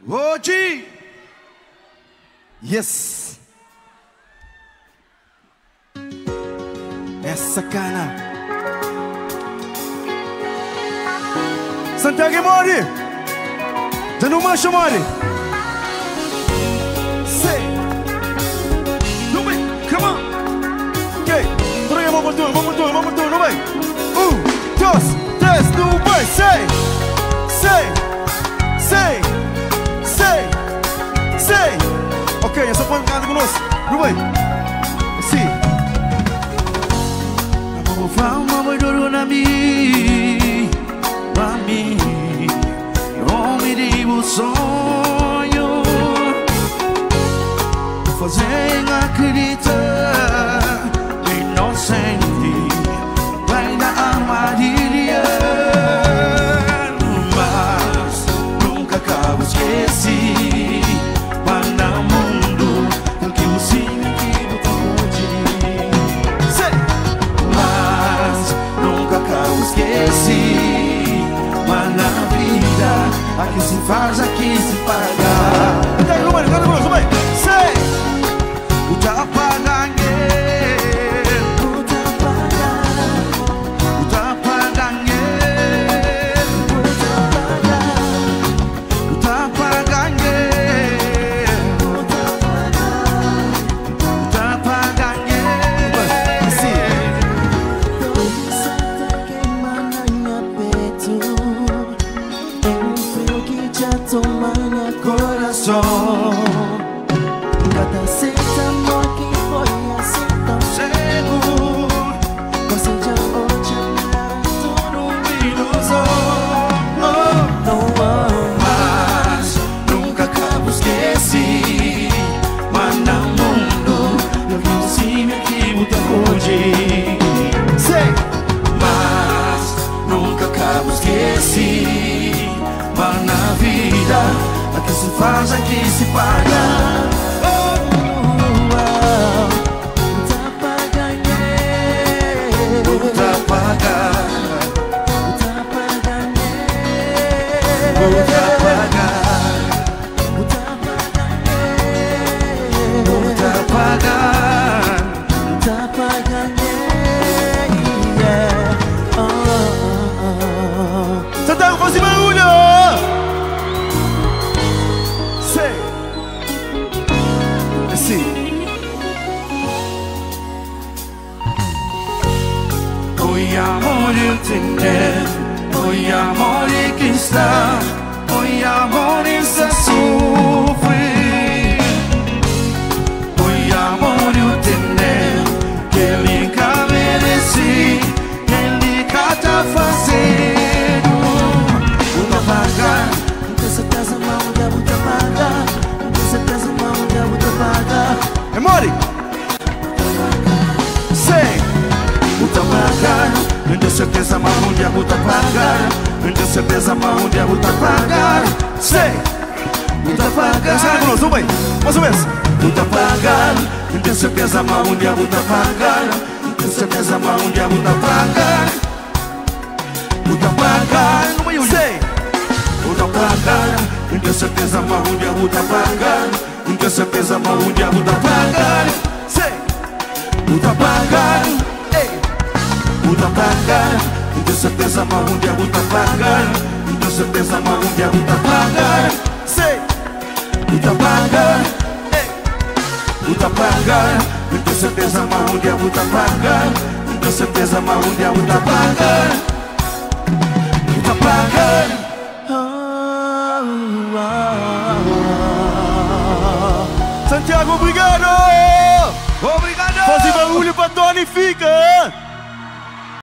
Hoje, yes, essa cana Santiago e Mori, já não mancha Mori. Say, no way, come on. Okay, three, vamos tudo, no way. 1, 2, 3, no way. Say. Ok, essa foi cantar conosco. No way. Sim. Vamos falar mais duro na mim, pra mim. Homem de um sonho, fazer acreditar inocente, vai na armadilha, mas nunca acabo esqueci. Para o mundo que o sim que pode, mas nunca acabo esqueci. Mas na vida aqui se faz, aqui se paga. Canta conosco, vai. Sei, o tapa ganhei, o tapa ganhei, o tapa ganhei, o tapa ganhei. Sim. Toma meu coração, cada certa amor que foi assim tão Cego, você já hoje era tudo ilusão. mas nunca acabo esqueci. Mas no mundo eu vi sim que muda hoje. Sei, mas nunca acabo esqueci. Mas na vida aqui se faz, aqui se paga. Tapa ganhei, Tapa ganhei, tapa ganhei, tapa ganhei, tapa ganhei, tapa ganhei. tapa ganhei, yeah. Santiago, faz esse barulho! Sei. Sim. Oi, amor, eu entender. Oi, amor, que está. Oi, amor, está sofrer. Oi, amor, eu entender. Que ele merece. Que ele tá fazendo. Uma vaga. Com certeza mão de abuta paga, com certeza mão de abuta paga. É Mori. Sei. Muita vaga. Com certeza mão de abuta pagar. Com certeza mão de abuta pagar. Sei. Muita vaga. Sai conosco, vai. Mais ou menos. Muita vaga. Com certeza mão de abuta pagar. Com certeza mão de abuta pagar. Muita vaga. Sei. Muita vaga. Com certeza mão de abuta pagar. Com certeza mão de abuta pagar. Sei. Muita vaga. Muda pagar, com certeza mão de abuta pagar, com certeza mão de abuta pagar. Sei, muda pagar, muda pagar, com certeza mão de abuta pagar, com certeza mão de abuta pagar. Muda pagar. Santiago, obrigado! Obrigado! Faz barulho pra Tony, fica!